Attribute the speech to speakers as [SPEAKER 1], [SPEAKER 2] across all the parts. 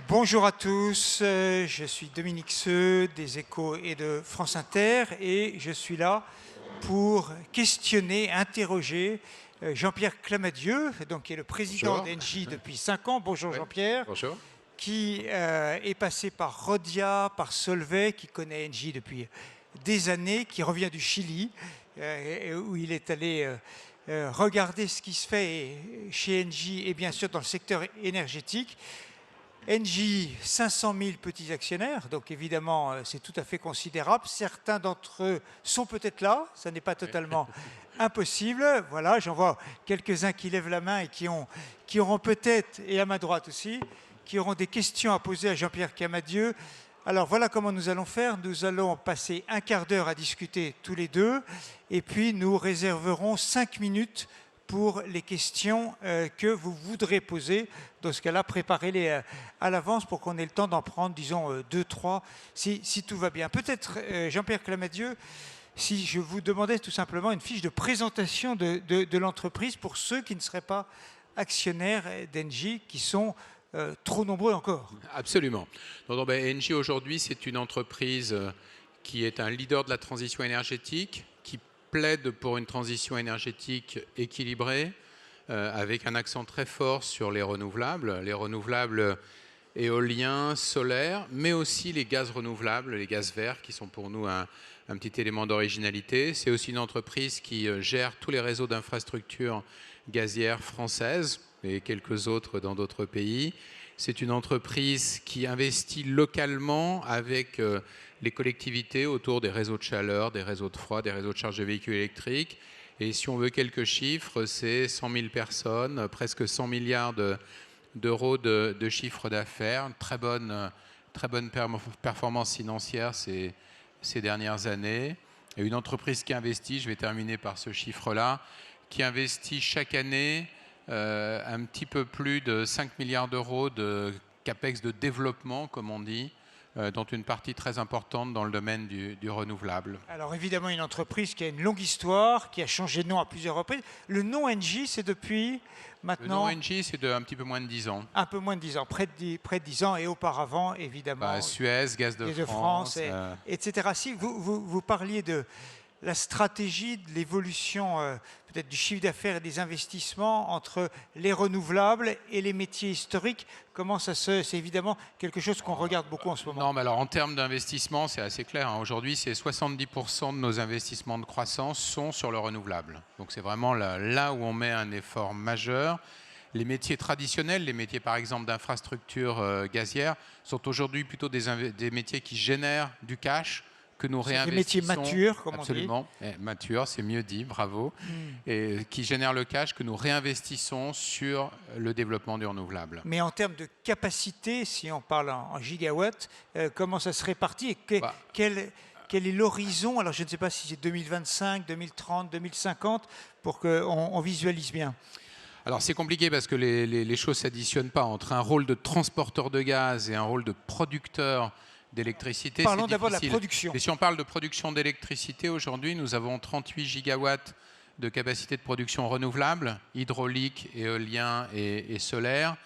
[SPEAKER 1] Bonjour à tous, je suis Dominique Seux des Échos et de France Inter et je suis là pour questionner, interroger Jean-Pierre Clamadieu, donc, qui est le président d'Engie depuis 5 ans. Bonjour
[SPEAKER 2] Oui.
[SPEAKER 1] Jean-Pierre.
[SPEAKER 2] Bonjour.
[SPEAKER 1] Qui est passé par Rhodia, par Solvay, qui connaît Engie depuis des années, qui revient du Chili, où il est allé regarder ce qui se fait chez Engie et bien sûr dans le secteur énergétique. Engie, 500 000 petits actionnaires, donc évidemment c'est tout à fait considérable. Certains d'entre eux sont peut-être là, ça n'est pas totalement impossible. Voilà, j'en vois quelques-uns qui lèvent la main et qui auront peut-être, et à ma droite aussi, qui auront des questions à poser à Jean-Pierre Clamadieu. Alors voilà comment nous allons faire. Nous allons passer un quart d'heure à discuter tous les deux, et puis nous réserverons 5 minutes pour les questions que vous voudrez poser. Dans ce cas-là, préparez-les à l'avance pour qu'on ait le temps d'en prendre, disons, 2, 3, si tout va bien. Peut-être, Jean-Pierre Clamadieu, si je vous demandais tout simplement une fiche de présentation de l'entreprise pour ceux qui ne seraient pas actionnaires d'Engie, qui sont trop nombreux encore.
[SPEAKER 2] Absolument. Donc, Engie aujourd'hui, c'est une entreprise qui est un leader de la transition énergétique, qui plaide pour une transition énergétique équilibrée, avec un accent très fort sur les renouvelables éoliens, solaires, mais aussi les gaz renouvelables, les gaz verts, qui sont pour nous un petit élément d'originalité. C'est aussi une entreprise qui gère tous les réseaux d'infrastructures gazières françaises et quelques autres dans d'autres pays. C'est une entreprise qui investit localement avec les collectivités autour des réseaux de chaleur, des réseaux de froid, des réseaux de charge de véhicules électriques. Et si on veut quelques chiffres, c'est 100 000 personnes, presque 100 milliards d'euros de chiffre d'affaires, très bonne performance financière ces dernières années. Et une entreprise qui investit, je vais terminer par ce chiffre-là, qui investit chaque année un petit peu plus de 5 milliards d'euros de capex de développement, comme on dit, dont une partie très importante dans le domaine du renouvelable.
[SPEAKER 1] Alors évidemment, une entreprise qui a une longue histoire, qui a changé de nom à plusieurs reprises. Le nom Engie, c'est depuis maintenant...
[SPEAKER 2] Le nom Engie, c'est de un petit peu moins de 10 ans.
[SPEAKER 1] Un peu moins de 10 ans, près de 10 ans, et auparavant, évidemment...
[SPEAKER 2] Suez, Gaz de France...
[SPEAKER 1] etc. Si vous parliez de la stratégie, de l'évolution peut-être du chiffre d'affaires et des investissements entre les renouvelables et les métiers historiques, comment ça se... C'est évidemment quelque chose qu'on regarde beaucoup en ce moment.
[SPEAKER 2] Non, mais alors en termes d'investissement, c'est assez clair. Aujourd'hui, c'est 70% de nos investissements de croissance sont sur le renouvelable. Donc c'est vraiment là où on met un effort majeur. Les métiers traditionnels, les métiers par exemple d'infrastructures gazières, sont aujourd'hui plutôt des métiers qui génèrent du cash, que nous réinvestissons.
[SPEAKER 1] Des métiers matures, comme
[SPEAKER 2] absolument,
[SPEAKER 1] on dit.
[SPEAKER 2] Matures, c'est mieux dit, bravo. Et qui génèrent le cash que nous réinvestissons sur le développement du renouvelable.
[SPEAKER 1] Mais en termes de capacité, si on parle en gigawatts, comment ça se répartit et quel est l'horizon? Alors je ne sais pas si c'est 2025, 2030, 2050, pour qu'on visualise bien.
[SPEAKER 2] Alors c'est compliqué parce que les choses ne s'additionnent pas entre un rôle de transporteur de gaz et un rôle de producteur d'électricité.
[SPEAKER 1] Parlons d'abord de la production.
[SPEAKER 2] Et si on parle de production d'électricité, aujourd'hui, nous avons 38 gigawatts de capacité de production renouvelable, hydraulique, éolien et solaire.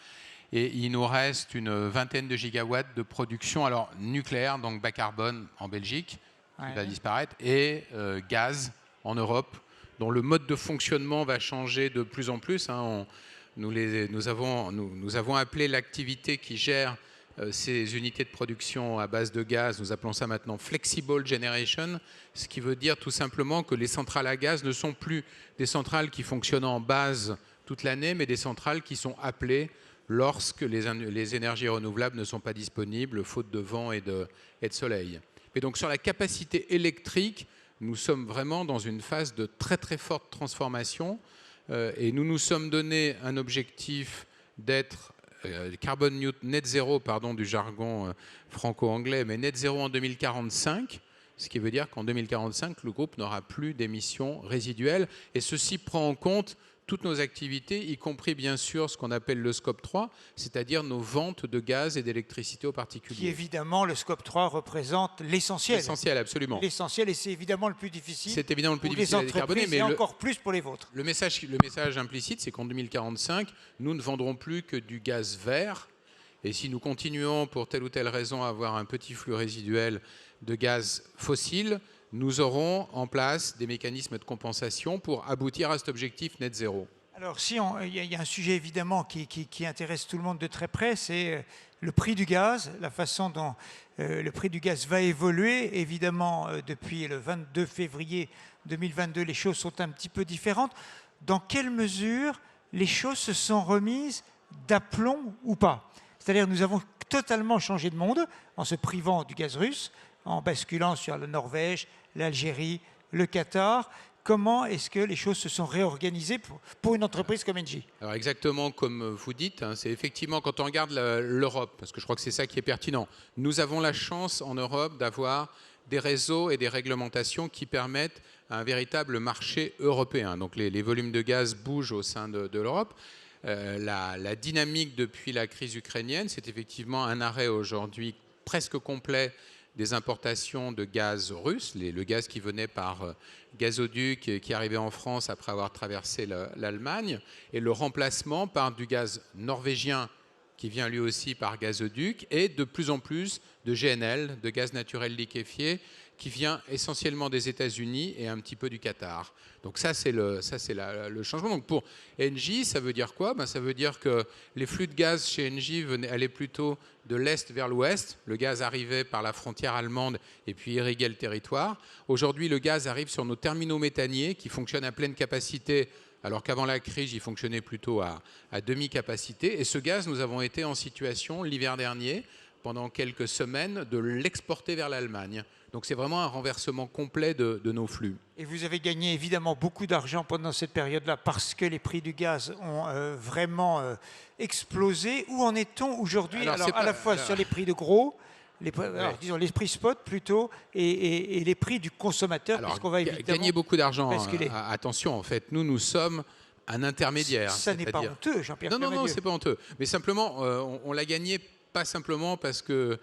[SPEAKER 2] Et il nous reste une vingtaine de gigawatts de production alors nucléaire, donc bas carbone en Belgique, qui va disparaître, et gaz en Europe, dont le mode de fonctionnement va changer de plus en plus. Nous avons appelé l'activité qui gère ces unités de production à base de gaz, nous appelons ça maintenant Flexible Generation, ce qui veut dire tout simplement que les centrales à gaz ne sont plus des centrales qui fonctionnent en base toute l'année, mais des centrales qui sont appelées lorsque les énergies renouvelables ne sont pas disponibles, faute de vent et de soleil. Et donc sur la capacité électrique, nous sommes vraiment dans une phase de très très forte transformation et nous nous sommes donné un objectif d'être net zéro, pardon du jargon franco-anglais, mais net zéro en 2045, ce qui veut dire qu'en 2045, le groupe n'aura plus d'émissions résiduelles. Et ceci prend en compte toutes nos activités, y compris bien sûr ce qu'on appelle le scope 3, c'est-à-dire nos ventes de gaz et d'électricité aux particuliers.
[SPEAKER 1] Qui évidemment, le scope 3 représente l'essentiel.
[SPEAKER 2] L'essentiel, absolument.
[SPEAKER 1] L'essentiel, et c'est évidemment le plus difficile.
[SPEAKER 2] C'est évidemment le plus difficile à décarboner, mais
[SPEAKER 1] encore plus pour les vôtres.
[SPEAKER 2] Le message implicite, c'est qu'en 2045, nous ne vendrons plus que du gaz vert Et si nous continuons pour telle ou telle raison à avoir un petit flux résiduel de gaz fossile, nous aurons en place des mécanismes de compensation pour aboutir à cet objectif net zéro.
[SPEAKER 1] Alors, il y a un sujet évidemment qui intéresse tout le monde de très près, c'est le prix du gaz, la façon dont le prix du gaz va évoluer. Évidemment, depuis le 22 février 2022, les choses sont un petit peu différentes. Dans quelle mesure les choses se sont remises d'aplomb ou pas? C'est-à-dire, nous avons totalement changé de monde en se privant du gaz russe, en basculant sur la Norvège, l'Algérie, le Qatar. Comment est-ce que les choses se sont réorganisées pour une entreprise comme Engie?
[SPEAKER 2] Alors exactement comme vous dites, hein, c'est effectivement quand on regarde l'Europe, parce que je crois que c'est ça qui est pertinent, nous avons la chance en Europe d'avoir des réseaux et des réglementations qui permettent un véritable marché européen. Donc les volumes de gaz bougent au sein de l'Europe. La dynamique depuis la crise ukrainienne, c'est effectivement un arrêt aujourd'hui presque complet des importations de gaz russe, le gaz qui venait par gazoduc qui arrivait en France après avoir traversé l'Allemagne, et le remplacement par du gaz norvégien qui vient lui aussi par gazoduc, et de plus en plus de GNL, de gaz naturel liquéfié, qui vient essentiellement des États-Unis et un petit peu du Qatar. Donc ça, c'est le changement. Donc pour Engie, ça veut dire quoi? Ça veut dire que les flux de gaz chez Engie allaient plutôt de l'Est vers l'Ouest. Le gaz arrivait par la frontière allemande et puis irriguait le territoire. Aujourd'hui, le gaz arrive sur nos terminaux méthaniers qui fonctionnent à pleine capacité, alors qu'avant la crise, il fonctionnait plutôt à demi-capacité. Et ce gaz, nous avons été en situation, l'hiver dernier, pendant quelques semaines, de l'exporter vers l'Allemagne. Donc c'est vraiment un renversement complet de nos flux.
[SPEAKER 1] Et vous avez gagné évidemment beaucoup d'argent pendant cette période-là parce que les prix du gaz ont vraiment explosé. Où en est-on aujourd'hui? Alors à la fois sur les prix de gros, disons les prix spot plutôt, et les prix du consommateur, puisqu'on va évidemment
[SPEAKER 2] gagner beaucoup d'argent.
[SPEAKER 1] basculer.
[SPEAKER 2] Attention, en fait, nous sommes un intermédiaire.
[SPEAKER 1] Ça n'est pas honteux, Jean-Pierre Clamadieu.
[SPEAKER 2] Non, c'est pas honteux. Mais simplement, on l'a gagné pas simplement parce que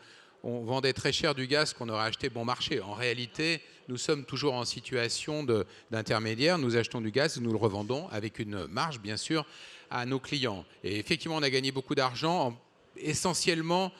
[SPEAKER 2] on vendait très cher du gaz qu'on aurait acheté bon marché. En réalité, nous sommes toujours en situation d'intermédiaire. Nous achetons du gaz, nous le revendons avec une marge, bien sûr, à nos clients. Et effectivement, on a gagné beaucoup d'argent, essentiellement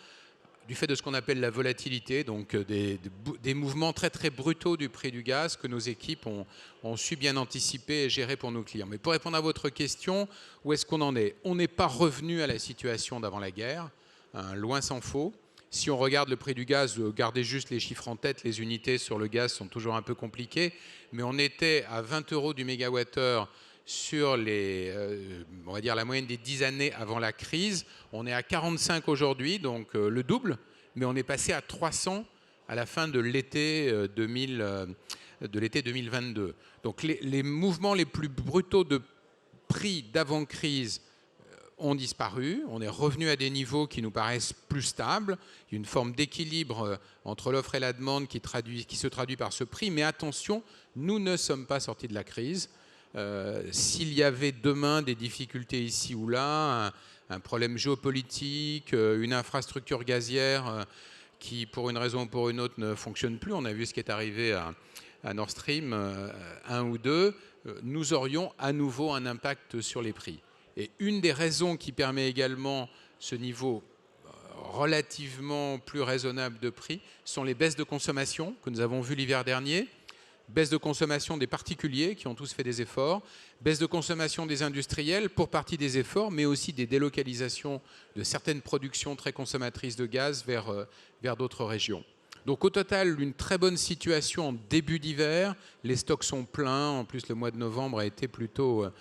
[SPEAKER 2] du fait de ce qu'on appelle la volatilité, donc des mouvements très très brutaux du prix du gaz que nos équipes ont su bien anticiper et gérer pour nos clients. Mais pour répondre à votre question, où est-ce qu'on en est? On n'est pas revenu à la situation d'avant la guerre, hein, loin s'en faut. Si on regarde le prix du gaz, gardez juste les chiffres en tête, les unités sur le gaz sont toujours un peu compliquées, mais on était à 20 € du mégawattheure sur on va dire la moyenne des 10 années avant la crise. On est à 45 aujourd'hui, donc le double, mais on est passé à 300 à la fin de l'été 2022. Donc les mouvements les plus brutaux de prix d'avant-crise ont disparu, on est revenu à des niveaux qui nous paraissent plus stables, il y a une forme d'équilibre entre l'offre et la demande qui se traduit par ce prix, mais attention, nous ne sommes pas sortis de la crise. S'il y avait demain des difficultés ici ou là, un problème géopolitique, une infrastructure gazière qui pour une raison ou pour une autre ne fonctionne plus, on a vu ce qui est arrivé à Nord Stream 1 ou 2, nous aurions à nouveau un impact sur les prix. Et une des raisons qui permet également ce niveau relativement plus raisonnable de prix sont les baisses de consommation que nous avons vues l'hiver dernier, baisse de consommation des particuliers qui ont tous fait des efforts, baisse de consommation des industriels pour partie des efforts, mais aussi des délocalisations de certaines productions très consommatrices de gaz vers d'autres régions. Donc au total, une très bonne situation en début d'hiver, les stocks sont pleins, en plus le mois de novembre a été plutôt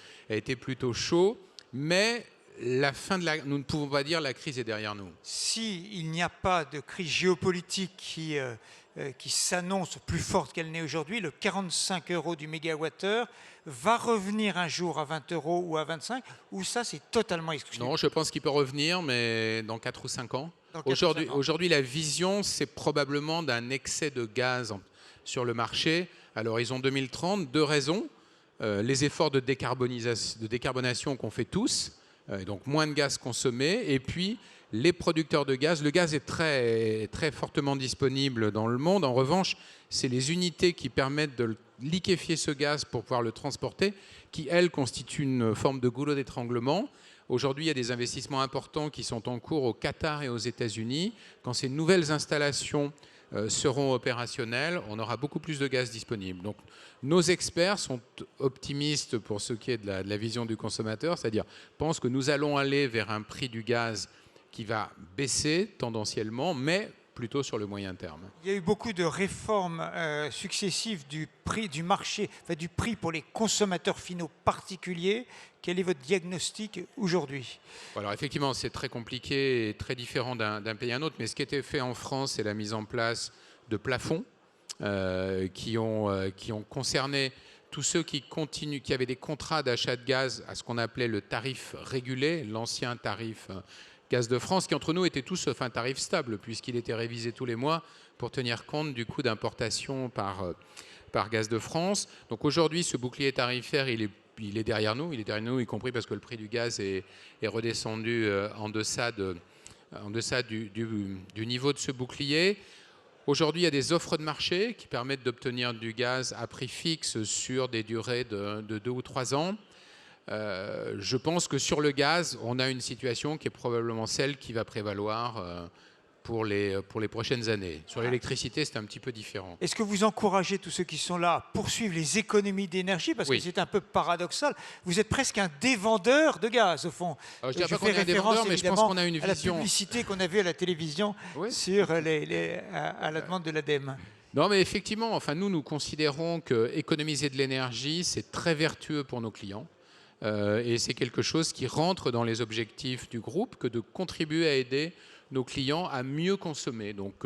[SPEAKER 2] chaud. Mais nous ne pouvons pas dire que la crise est derrière nous.
[SPEAKER 1] S'il n'y a pas de crise géopolitique qui s'annonce plus forte qu'elle n'est aujourd'hui, le 45 € du mégawattheure va revenir un jour à 20 € ou à 25 €, ou ça c'est totalement exclu?
[SPEAKER 2] Non, je pense qu'il peut revenir, mais dans 4 ou 5 ans. Aujourd'hui, la vision, c'est probablement d'un excès de gaz sur le marché à l'horizon 2030. Deux raisons. Les efforts de décarbonation qu'on fait tous, donc moins de gaz consommé, et puis les producteurs de gaz. Le gaz est très, très fortement disponible dans le monde. En revanche, c'est les unités qui permettent de liquéfier ce gaz pour pouvoir le transporter qui, elles, constituent une forme de goulot d'étranglement. Aujourd'hui, il y a des investissements importants qui sont en cours au Qatar et aux États-Unis. Quand ces nouvelles installations seront opérationnelles, on aura beaucoup plus de gaz disponible. Donc, nos experts sont optimistes pour ce qui est de la vision du consommateur, c'est-à-dire pensent que nous allons aller vers un prix du gaz qui va baisser tendanciellement, mais plutôt sur le moyen terme.
[SPEAKER 1] Il y a eu beaucoup de réformes successives du prix du marché, enfin, du prix pour les consommateurs finaux particuliers. Quel est votre diagnostic aujourd'hui?
[SPEAKER 2] Alors effectivement, c'est très compliqué et très différent d'un pays à un autre, mais ce qui a été fait en France, c'est la mise en place de plafonds qui ont concerné tous ceux qui avaient des contrats d'achat de gaz à ce qu'on appelait le tarif régulé, l'ancien tarif Gaz de France, qui entre nous était tout sauf un tarif stable, puisqu'il était révisé tous les mois pour tenir compte du coût d'importation par Gaz de France. Donc aujourd'hui, ce bouclier tarifaire, il est derrière nous, y compris parce que le prix du gaz est redescendu en deçà du niveau de ce bouclier. Aujourd'hui, il y a des offres de marché qui permettent d'obtenir du gaz à prix fixe sur des durées de 2 ou 3 ans. Je pense que sur le gaz, on a une situation qui est probablement celle qui va prévaloir pour les prochaines années. Sur l'électricité, c'est un petit peu différent.
[SPEAKER 1] Est-ce que vous encouragez tous ceux qui sont là à poursuivre les économies d'énergie? Parce que c'est un peu paradoxal. Vous êtes presque un dévendeur de gaz, au fond.
[SPEAKER 2] Alors, je ne dirais pas qu'on est un dévendeur, mais je pense qu'on a une vision.
[SPEAKER 1] À la publicité qu'on a vue à la télévision sur à la demande de l'ADEME.
[SPEAKER 2] Non, mais effectivement, enfin, nous considérons qu'économiser de l'énergie, c'est très vertueux pour nos clients. Et c'est quelque chose qui rentre dans les objectifs du groupe, que de contribuer à aider nos clients à mieux consommer. Donc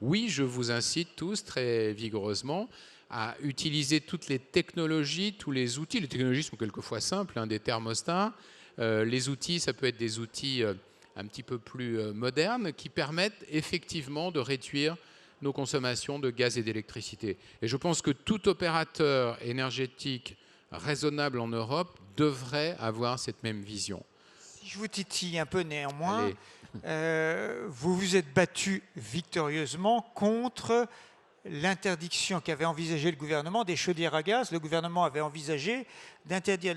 [SPEAKER 2] oui, je vous incite tous très vigoureusement à utiliser toutes les technologies, tous les outils. Les technologies sont quelquefois simples, des thermostats. Les outils, ça peut être des outils un petit peu plus modernes qui permettent effectivement de réduire nos consommations de gaz et d'électricité. Et je pense que tout opérateur énergétique raisonnable en Europe devrait avoir cette même vision.
[SPEAKER 1] Si je vous titille un peu néanmoins, vous vous êtes battu victorieusement contre l'interdiction qu'avait envisagé le gouvernement des chaudières à gaz. Le gouvernement avait envisagé d'interdire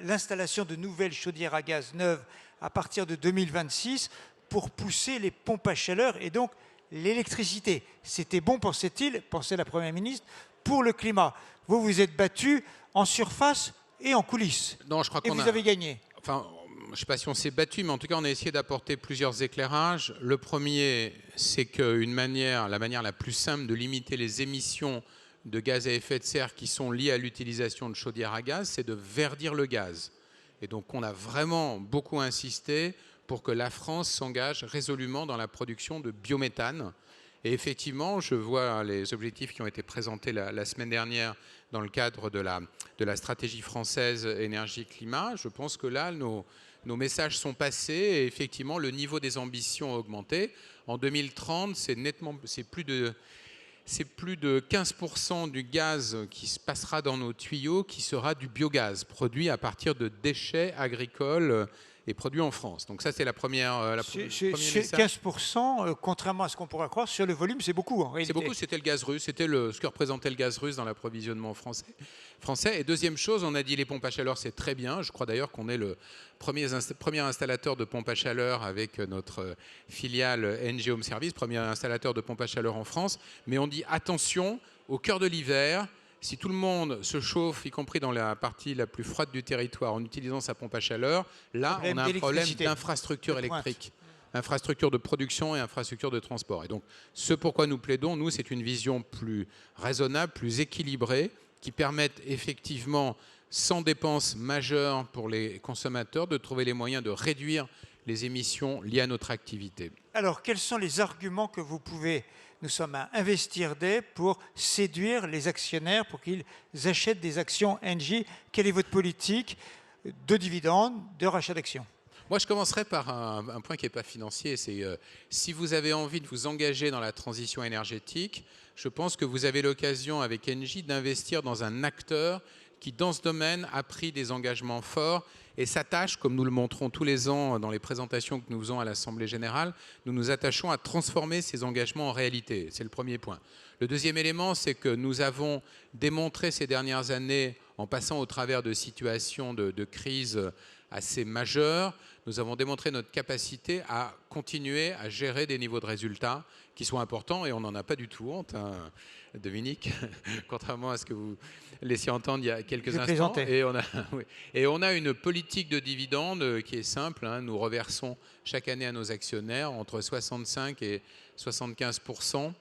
[SPEAKER 1] l'installation de nouvelles chaudières à gaz neuves à partir de 2026 pour pousser les pompes à chaleur et donc l'électricité. C'était bon, pensait-il, pensait la Première ministre, pour le climat. Vous vous êtes battu en surface et en coulisses.
[SPEAKER 2] Non, je crois
[SPEAKER 1] et vous avez gagné.
[SPEAKER 2] Enfin, je ne sais pas si on s'est battu, mais en tout cas, on a essayé d'apporter plusieurs éclairages. Le premier, c'est que la manière la plus simple de limiter les émissions de gaz à effet de serre qui sont liées à l'utilisation de chaudières à gaz, c'est de verdir le gaz. Et donc, on a vraiment beaucoup insisté pour que la France s'engage résolument dans la production de biométhane. Et effectivement, je vois les objectifs qui ont été présentés la semaine dernière dans le cadre de la stratégie française énergie-climat. Je pense que là, nos messages sont passés et effectivement, le niveau des ambitions a augmenté. En 2030, c'est plus de 15% du gaz qui se passera dans nos tuyaux qui sera du biogaz, produit à partir de déchets agricoles et produits en France. Donc ça, c'est la première.
[SPEAKER 1] 15%, contrairement à ce qu'on pourrait croire, sur le volume, c'est beaucoup en réalité.
[SPEAKER 2] C'est beaucoup, c'était le gaz russe, c'était ce que représentait le gaz russe dans l'approvisionnement français. Et deuxième chose, on a dit les pompes à chaleur, c'est très bien. Je crois d'ailleurs qu'on est le premier installateur de pompes à chaleur avec notre filiale NG Home Service, premier installateur de pompes à chaleur en France. Mais on dit attention, au cœur de l'hiver, si tout le monde se chauffe, y compris dans la partie la plus froide du territoire, en utilisant sa pompe à chaleur, là, on a un problème d'infrastructure électrique, infrastructure de production et infrastructure de transport. Et donc, ce pourquoi nous plaidons, nous, c'est une vision plus raisonnable, plus équilibrée, qui permette effectivement, sans dépenses majeures pour les consommateurs, de trouver les moyens de réduire les émissions liées à notre activité.
[SPEAKER 1] Alors, quels sont les arguments que vous pouvez... Nous sommes à Investir Day pour séduire les actionnaires, pour qu'ils achètent des actions Engie. Quelle est votre politique de dividendes, de rachat d'actions?
[SPEAKER 2] Moi, je commencerai par un point qui n'est pas financier. C'est si vous avez envie de vous engager dans la transition énergétique, je pense que vous avez l'occasion avec Engie d'investir dans un acteur qui, dans ce domaine, a pris des engagements forts et s'attache, comme nous le montrons tous les ans dans les présentations que nous faisons à l'Assemblée générale, nous nous attachons à transformer ces engagements en réalité. C'est le premier point. Le deuxième élément, c'est que nous avons démontré ces dernières années, en passant au travers de situations de crise assez majeur, nous avons démontré notre capacité à continuer à gérer des niveaux de résultats qui sont importants et on n'en a pas du tout honte, hein, Dominique, contrairement à ce que vous laissiez entendre il y a quelques instants. Oui. Et on a une politique de dividendes qui est simple, hein, nous reversons chaque année à nos actionnaires entre 65 et 75%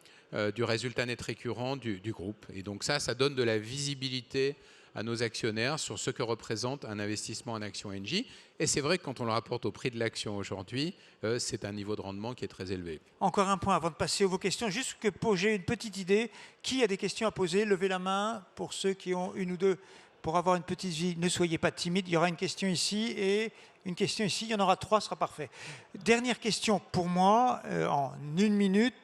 [SPEAKER 2] du résultat net récurrent du groupe. Et donc ça donne de la visibilité à nos actionnaires sur ce que représente un investissement en action Engie. Et c'est vrai que quand on le rapporte au prix de l'action aujourd'hui, c'est un niveau de rendement qui est très élevé.
[SPEAKER 1] Encore un point avant de passer aux vos questions. Juste que j'ai une petite idée. Qui a des questions à poser? Levez la main pour ceux qui ont une ou deux. Pour avoir une petite vie, ne soyez pas timide. Il y aura une question ici et une question ici. Il y en aura 3, ce sera parfait. Dernière question pour moi, en 1 minute.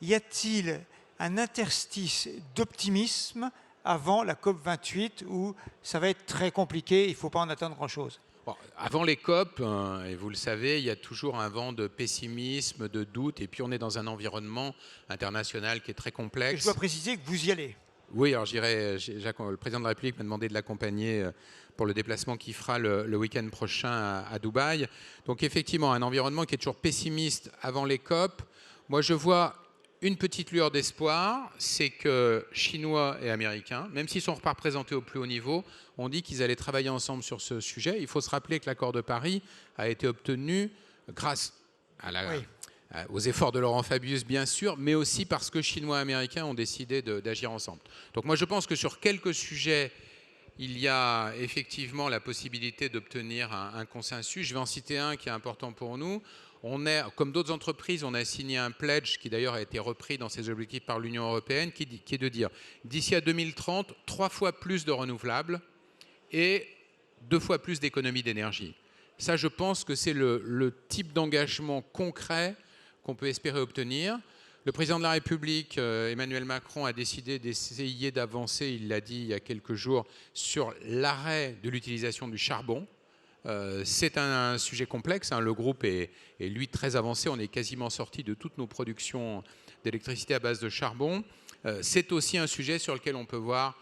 [SPEAKER 1] Y a-t-il un interstice d'optimisme avant la COP28 où ça va être très compliqué, il ne faut pas en attendre grand-chose?
[SPEAKER 2] Bon, avant les COP, et vous le savez, il y a toujours un vent de pessimisme, de doute, et puis on est dans un environnement international qui est très complexe.
[SPEAKER 1] Et je dois préciser que vous y allez.
[SPEAKER 2] Oui, alors le président de la République m'a demandé de l'accompagner pour le déplacement qu'il fera le week-end prochain à Dubaï. Donc effectivement, un environnement qui est toujours pessimiste avant les COP. Moi, je vois une petite lueur d'espoir, c'est que Chinois et Américains, même s'ils ne sont pas représentés au plus haut niveau, ont dit qu'ils allaient travailler ensemble sur ce sujet. Il faut se rappeler que l'accord de Paris a été obtenu grâce aux efforts de Laurent Fabius, bien sûr, mais aussi parce que Chinois et Américains ont décidé d'agir ensemble. Donc moi, je pense que sur quelques sujets, il y a effectivement la possibilité d'obtenir un consensus. Je vais en citer un qui est important pour nous. Comme d'autres entreprises, on a signé un pledge qui d'ailleurs a été repris dans ses objectifs par l'Union européenne, qui est de dire d'ici à 2030, 3 fois plus de renouvelables et 2 fois plus d'économies d'énergie. Ça, je pense que c'est le type d'engagement concret qu'on peut espérer obtenir. Le président de la République, Emmanuel Macron, a décidé d'essayer d'avancer, il l'a dit il y a quelques jours, sur l'arrêt de l'utilisation du charbon. C'est un sujet complexe, hein. Le groupe est lui très avancé, on est quasiment sorti de toutes nos productions d'électricité à base de charbon. C'est aussi un sujet sur lequel on peut voir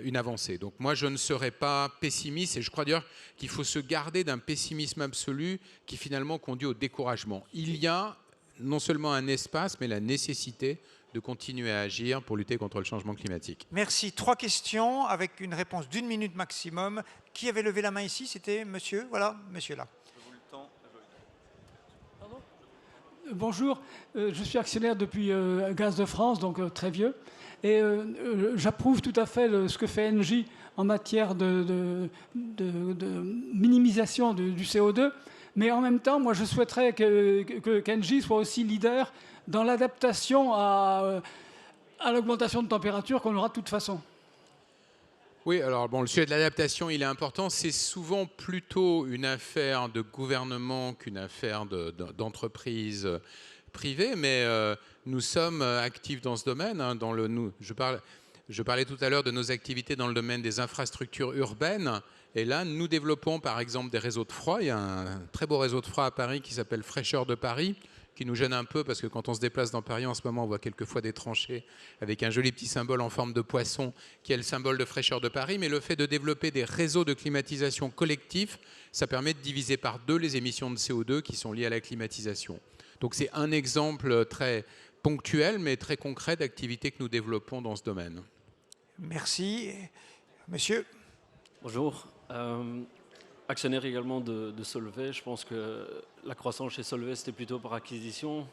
[SPEAKER 2] une avancée. Donc moi je ne serais pas pessimiste et je crois d'ailleurs qu'il faut se garder d'un pessimisme absolu qui finalement conduit au découragement. Il y a non seulement un espace mais la nécessité de continuer à agir pour lutter contre le changement climatique.
[SPEAKER 1] Merci. 3 questions avec une réponse d'1 minute maximum. Qui avait levé la main ici? C'était monsieur. Voilà, monsieur là.
[SPEAKER 3] Bonjour, je suis actionnaire depuis Gaz de France, donc très vieux. Et j'approuve tout à fait ce que fait Engie en matière de minimisation du CO2. Mais en même temps, moi, je souhaiterais qu'Engie soit aussi leader dans l'adaptation à l'augmentation de température qu'on aura de toute façon.
[SPEAKER 2] Oui, alors bon, le sujet de l'adaptation, il est important. C'est souvent plutôt une affaire de gouvernement qu'une affaire d'entreprise privée, mais nous sommes actifs dans ce domaine. Hein, je parlais tout à l'heure de nos activités dans le domaine des infrastructures urbaines. Et là, nous développons par exemple des réseaux de froid. Il y a un très beau réseau de froid à Paris qui s'appelle Fraîcheur de Paris, qui nous gêne un peu parce que quand on se déplace dans Paris en ce moment, on voit quelquefois des tranchées avec un joli petit symbole en forme de poisson qui est le symbole de Fraîcheur de Paris. Mais le fait de développer des réseaux de climatisation collectifs, ça permet de diviser par 2 les émissions de CO2 qui sont liées à la climatisation. Donc c'est un exemple très ponctuel mais très concret d'activité que nous développons dans ce domaine.
[SPEAKER 1] Merci. Monsieur.
[SPEAKER 4] Bonjour. Actionnaire également de Solvay, je pense que la croissance chez Solvay c'était plutôt par acquisition,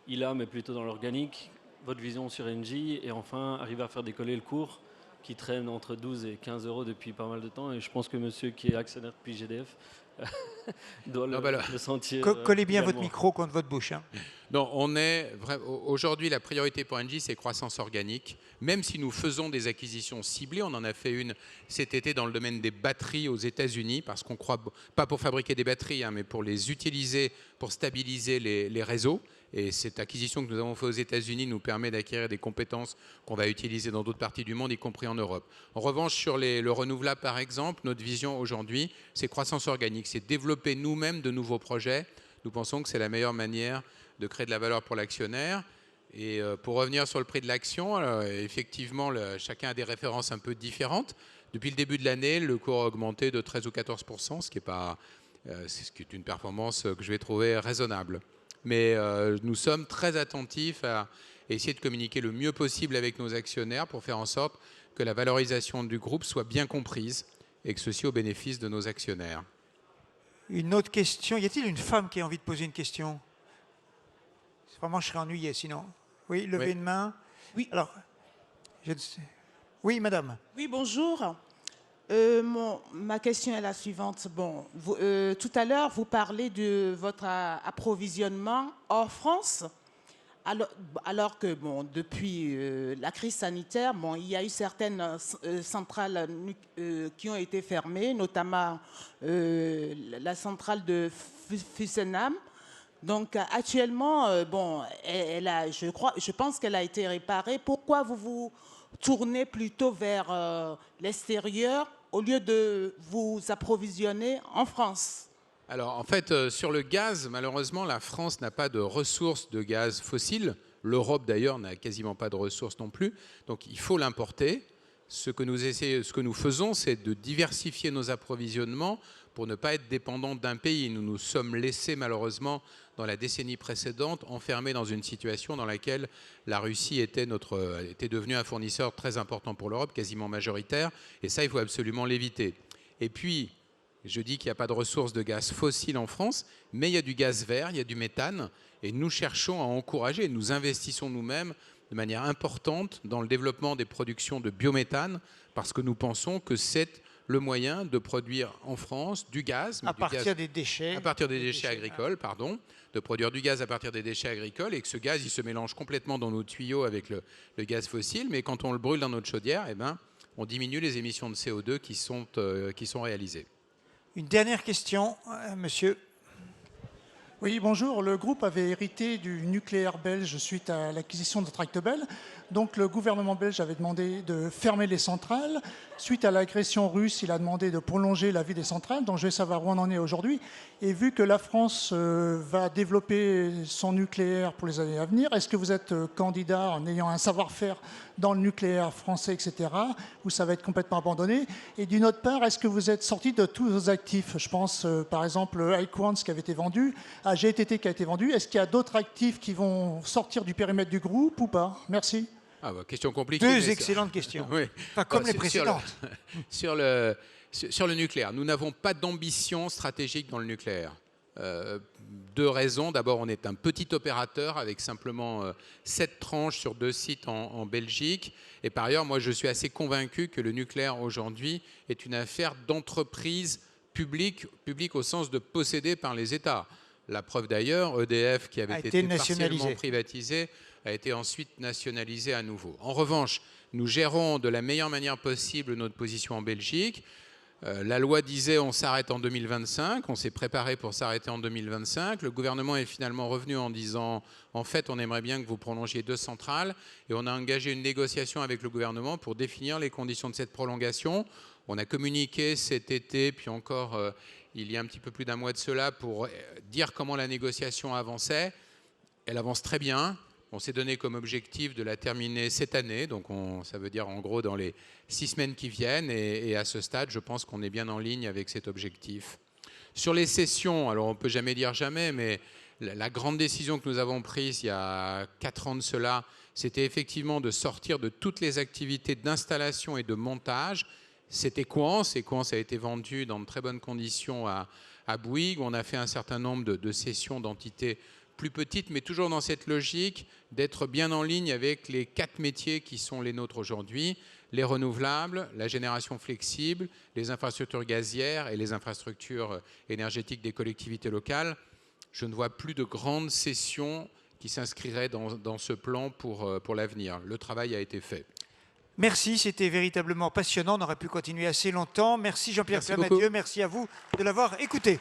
[SPEAKER 4] ILA mais plutôt dans l'organique. Votre vision sur Engie et enfin arriver à faire décoller le cours qui traîne entre 12 et 15 euros depuis pas mal de temps et je pense que monsieur qui est actionnaire depuis GDF doit le sentir.
[SPEAKER 1] Collez bien
[SPEAKER 4] également.
[SPEAKER 1] votre micro contre votre bouche. Hein.
[SPEAKER 2] Non, aujourd'hui, la priorité pour Engie, c'est croissance organique. Même si nous faisons des acquisitions ciblées, on en a fait une cet été dans le domaine des batteries aux États-Unis, parce qu'on croit, pas pour fabriquer des batteries, hein, mais pour les utiliser, pour stabiliser les réseaux. Et cette acquisition que nous avons faite aux États-Unis nous permet d'acquérir des compétences qu'on va utiliser dans d'autres parties du monde, y compris en Europe. En revanche, sur le renouvelable, par exemple, notre vision aujourd'hui, c'est croissance organique. C'est développer nous-mêmes de nouveaux projets. Nous pensons que c'est la meilleure manière de créer de la valeur pour l'actionnaire. Et pour revenir sur le prix de l'action, effectivement, chacun a des références un peu différentes. Depuis le début de l'année, le cours a augmenté de 13 ou 14%, ce qui est une performance que je vais trouver raisonnable. Mais nous sommes très attentifs à essayer de communiquer le mieux possible avec nos actionnaires pour faire en sorte que la valorisation du groupe soit bien comprise et que ceci au bénéfice de nos actionnaires.
[SPEAKER 1] Une autre question. Y a-t-il une femme qui a envie de poser une question? Vraiment, je serais ennuyé sinon. Oui, levez une main.
[SPEAKER 5] Oui.
[SPEAKER 1] Alors, oui, madame.
[SPEAKER 5] Oui, bonjour. Ma question est la suivante. Bon, tout à l'heure, vous parlez de votre approvisionnement hors France, alors que bon, depuis la crise sanitaire, bon, il y a eu certaines centrales qui ont été fermées, notamment la centrale de Fessenheim. Donc actuellement, bon, je pense qu'elle a été réparée. Pourquoi vous vous tournez plutôt vers l'extérieur au lieu de vous approvisionner en France?
[SPEAKER 2] Alors en fait, sur le gaz, malheureusement, la France n'a pas de ressources de gaz fossile. L'Europe d'ailleurs n'a quasiment pas de ressources non plus. Donc il faut l'importer. Ce que nous faisons, c'est de diversifier nos approvisionnements pour ne pas être dépendants d'un pays. Nous nous sommes laissés malheureusement dans la décennie précédente enfermés dans une situation dans laquelle la Russie était devenue un fournisseur très important pour l'Europe, quasiment majoritaire, et ça il faut absolument l'éviter. Et puis, je dis qu'il n'y a pas de ressources de gaz fossile en France, mais il y a du gaz vert, il y a du méthane, et nous cherchons à encourager, nous investissons nous-mêmes de manière importante dans le développement des productions de biométhane, parce que nous pensons que c'est le moyen de produire en France du gaz.
[SPEAKER 1] À partir des déchets.
[SPEAKER 2] À partir des déchets agricoles, pardon. De produire du gaz à partir des déchets agricoles, et que ce gaz, il se mélange complètement dans nos tuyaux avec le gaz fossile, mais quand on le brûle dans notre chaudière, eh ben, on diminue les émissions de CO2 qui sont réalisées.
[SPEAKER 1] Une dernière question, monsieur.
[SPEAKER 6] Oui, bonjour. Le groupe avait hérité du nucléaire belge suite à l'acquisition de Tractebel. Donc le gouvernement belge avait demandé de fermer les centrales. Suite à l'agression russe, il a demandé de prolonger la vie des centrales. Donc je vais savoir où on en est aujourd'hui. Et vu que la France va développer son nucléaire pour les années à venir, est-ce que vous êtes candidat en ayant un savoir-faire dans le nucléaire français, etc., ou ça va être complètement abandonné? Et d'une autre part, est-ce que vous êtes sorti de tous vos actifs? Je pense par exemple à Equans qui avait été vendu, à GTT qui a été vendu. Est-ce qu'il y a d'autres actifs qui vont sortir du périmètre du groupe ou pas? Merci.
[SPEAKER 2] Ah bah, question compliquée.
[SPEAKER 1] Deux excellentes questions.
[SPEAKER 2] Oui.
[SPEAKER 1] Enfin, comme les précédentes.
[SPEAKER 2] Sur le nucléaire, nous n'avons pas d'ambition stratégique dans le nucléaire. Deux raisons. D'abord, on est un petit opérateur avec simplement 7 tranches sur 2 sites en Belgique. Et par ailleurs, moi, je suis assez convaincu que le nucléaire aujourd'hui est une affaire d'entreprise publique au sens de possédée par les États. La preuve d'ailleurs, EDF, qui avait été partiellement privatisé, a été ensuite nationalisé à nouveau. En revanche, nous gérons de la meilleure manière possible notre position en Belgique. La loi disait on s'arrête en 2025, on s'est préparé pour s'arrêter en 2025. Le gouvernement est finalement revenu en disant en fait on aimerait bien que vous prolongiez 2 centrales, et on a engagé une négociation avec le gouvernement pour définir les conditions de cette prolongation. On a communiqué cet été, puis encore il y a un petit peu plus d'un mois de cela, pour dire comment la négociation avançait. Elle avance très bien. On s'est donné comme objectif de la terminer cette année, donc ça veut dire en gros dans les 6 semaines qui viennent, et à ce stade, je pense qu'on est bien en ligne avec cet objectif. Sur les cessions, alors on ne peut jamais dire jamais, mais la grande décision que nous avons prise il y a 4 ans de cela, c'était effectivement de sortir de toutes les activités d'installation et de montage. C'était Equans a été vendu dans de très bonnes conditions à Bouygues. On a fait un certain nombre de cessions d'entités plus petites, mais toujours dans cette logique d'être bien en ligne avec les 4 métiers qui sont les nôtres aujourd'hui: les renouvelables, la génération flexible, les infrastructures gazières et les infrastructures énergétiques des collectivités locales. Je ne vois plus de grandes cessions qui s'inscriraient dans ce plan pour l'avenir. Le travail a été fait.
[SPEAKER 1] Merci, c'était véritablement passionnant. On aurait pu continuer assez longtemps. Merci Jean-Pierre Clamadieu, merci à vous de l'avoir écouté.